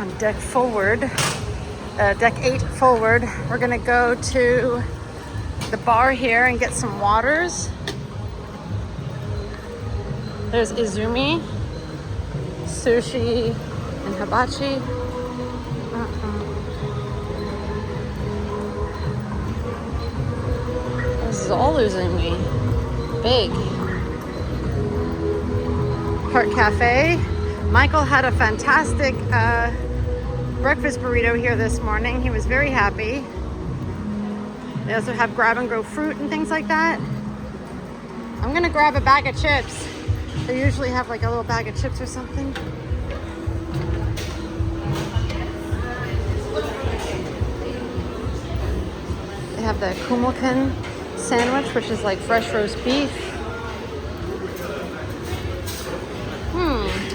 on deck forward, deck 8 forward. We're gonna go to the bar here and get some waters. There's Izumi, sushi, and hibachi. This is all Izumi. Big. Park Cafe. Michael had a fantastic breakfast burrito here this morning. He was very happy. They also have grab and go fruit and things like that. I'm gonna grab a bag of chips. They usually have like a little bag of chips or something. They have the kumulkan sandwich, which is like fresh roast beef.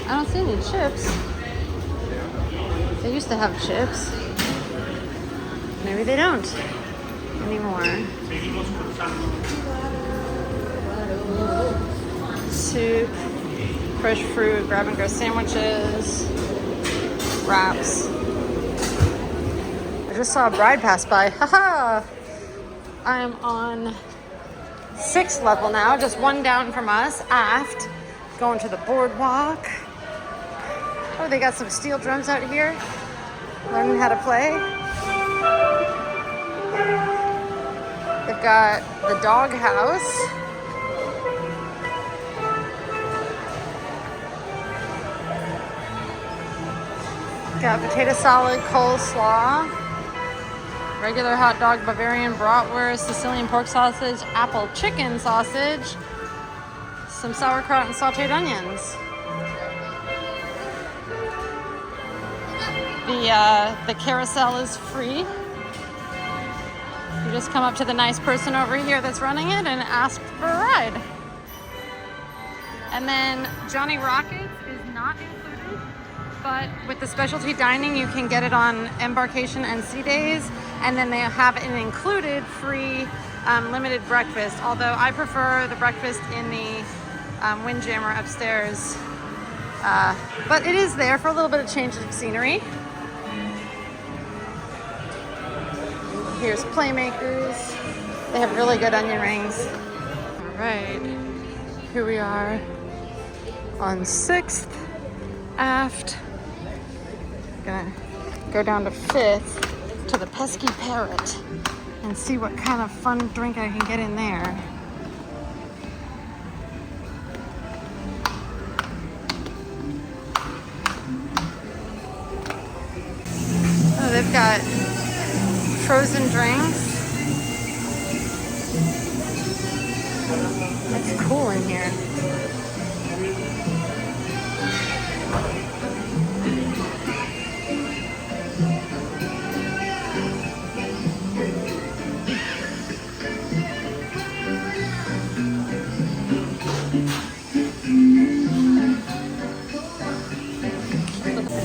I don't see any chips. They used to have chips. Maybe they don't anymore. Soup, fresh fruit, grab and go sandwiches, wraps. I just saw a bride pass by. Haha! I am on 6th level now, just one down from us, aft. Going to the boardwalk. Oh, they got some steel drums out here. Learning how to play. They've got the dog house. Got potato salad, coleslaw, regular hot dog, Bavarian bratwurst, Sicilian pork sausage, apple chicken sausage, some sauerkraut and sauteed onions. The carousel is free. You just come up to the nice person over here that's running it and ask for a ride. And then Johnny Rockets is not included, but with the specialty dining, you can get it on embarkation and sea days. And then they have an included free limited breakfast, although I prefer the breakfast in the Windjammer upstairs. But it is there for a little bit of change of scenery. Here's Playmakers. They have really good onion rings. All right, here we are on 6th aft. Gonna go down to 5th to the Pesky Parrot and see what kind of fun drink I can get in there. Oh, they've got frozen drinks. It's cool in here.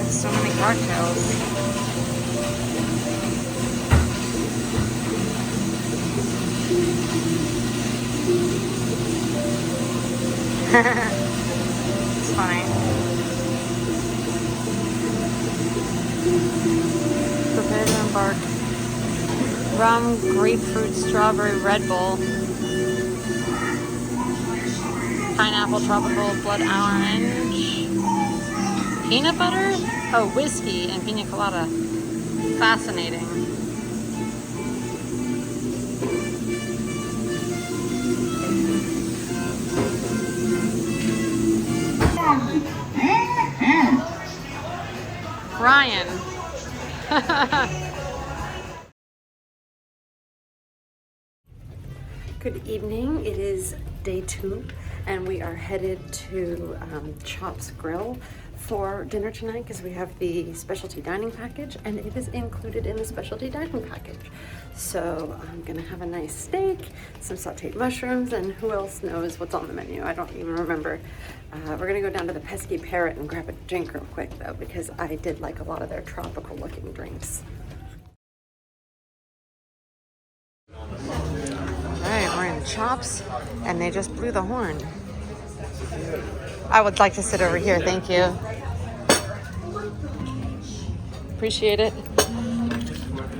So many cocktails. It's funny. Prepare to embark. Rum, grapefruit, strawberry, Red Bull. Pineapple, tropical, blood orange. Peanut butter? Oh, whiskey and pina colada. Fascinating. Ryan. Good evening. It is day 2 and we are headed to Chop's Grill for dinner tonight because we have the specialty dining package and it is included in the specialty dining package. So I'm gonna have a nice steak, some sauteed mushrooms, and who else knows what's on the menu? I don't even remember. We're gonna go down to the Pesky Parrot and grab a drink real quick though, because I did like a lot of their tropical looking drinks. Alright, we're in Chops and they just blew the horn. I would like to sit over here, thank you. Appreciate it.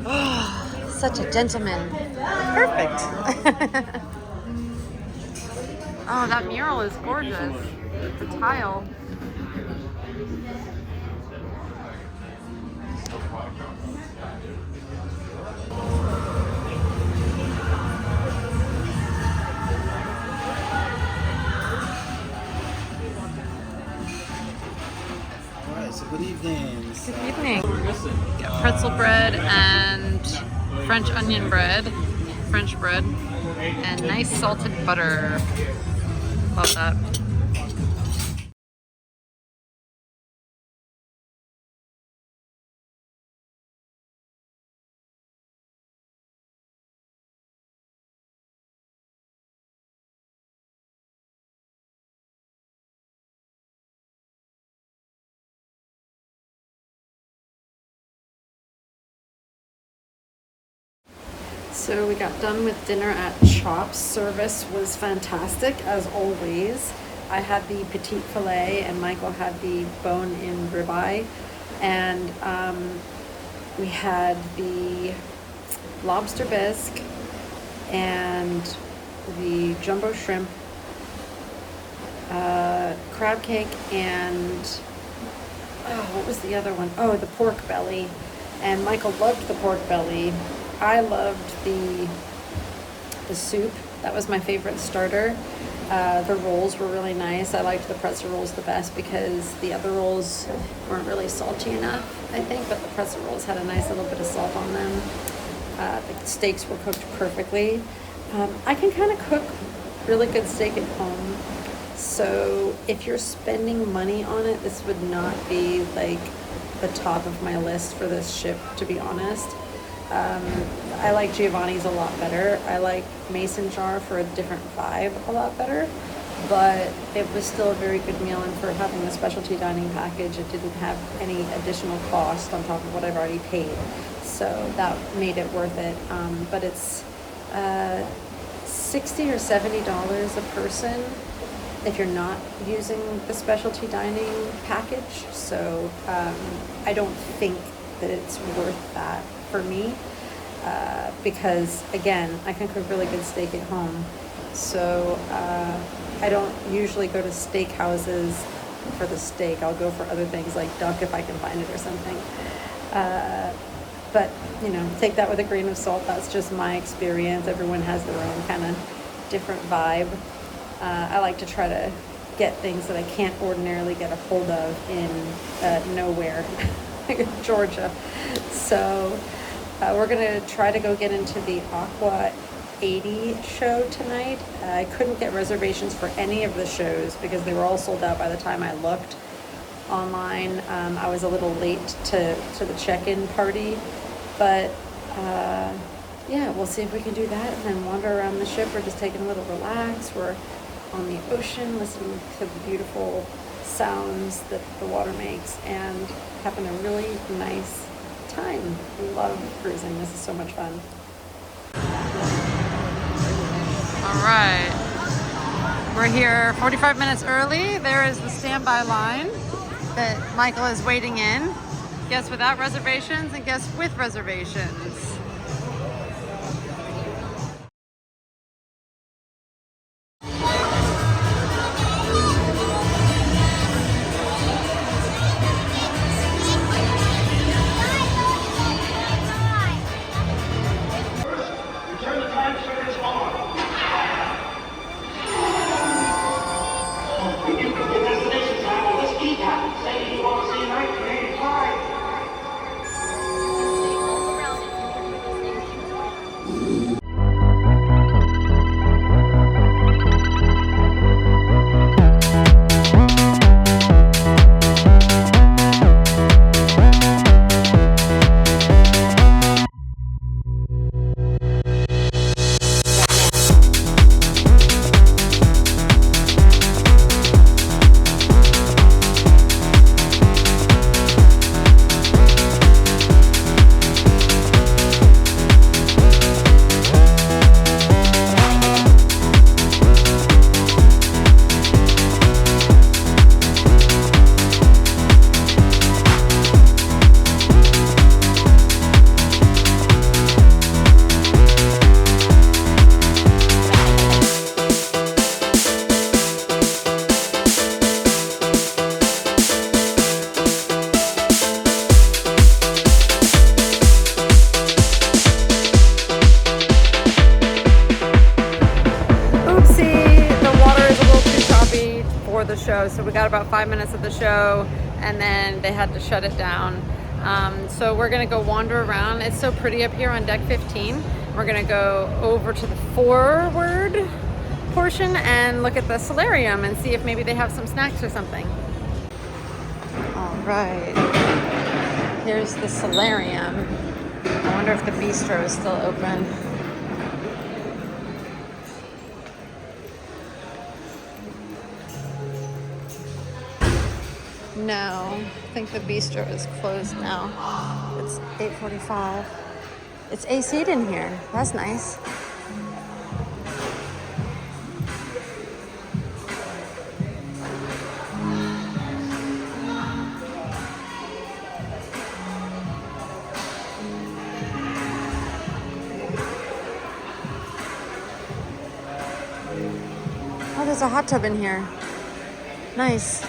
Oh, such a gentleman. Perfect. Oh, that mural is gorgeous. The tile. So good evening. Good evening. Got pretzel bread and French onion bread, French bread, and nice salted butter. Love that. So we got done with dinner at Chops. Service was fantastic as always. I had the petite filet and Michael had the bone-in ribeye, and we had the lobster bisque and the jumbo shrimp, crab cake, and what was the other one? Oh, the pork belly. And Michael loved the pork belly. I loved the soup. That was my favorite starter. The rolls were really nice. I liked the pretzel rolls the best because the other rolls weren't really salty enough, I think, but the pretzel rolls had a nice little bit of salt on them. The steaks were cooked perfectly. I can kind of cook really good steak at home, so if you're spending money on it, this would not be like the top of my list for this ship, to be honest. I like Giovanni's a lot better. I like Mason Jar for a different vibe a lot better, but it was still a very good meal, and for having the specialty dining package, it didn't have any additional cost on top of what I've already paid, so that made it worth it. But it's $60 or $70 a person if you're not using the specialty dining package, so I don't think that it's worth that for me, because again, I can cook really good steak at home, so I don't usually go to steak houses for the steak. I'll go for other things like duck if I can find it or something, but you know, take that with a grain of salt. That's just my experience. Everyone has their own kind of different vibe. I like to try to get things that I can't ordinarily get a hold of in nowhere, Georgia. So we're gonna try to go get into the Aqua 80 show tonight. I couldn't get reservations for any of the shows because they were all sold out by the time I looked online. I was a little late to the check-in party, but yeah, we'll see if we can do that and then wander around the ship. We're just taking a little relax. We're on the ocean, listening to the beautiful sounds that the water makes and having a really nice time. Love cruising. This is so much fun. All right, we're here 45 minutes early. There is the standby line that Michael is waiting in. Guests without reservations and guests with reservations. We got about 5 minutes of the show and then they had to shut it down. So we're gonna go wander around. It's so pretty up here on deck 15. We're gonna go over to the forward portion and look at the solarium and see if maybe they have some snacks or something. All right, here's the solarium. I wonder if the bistro is still open. No, I think the bistro is closed now. It's 8:45. It's AC'd in here. That's nice. Oh, there's a hot tub in here. Nice.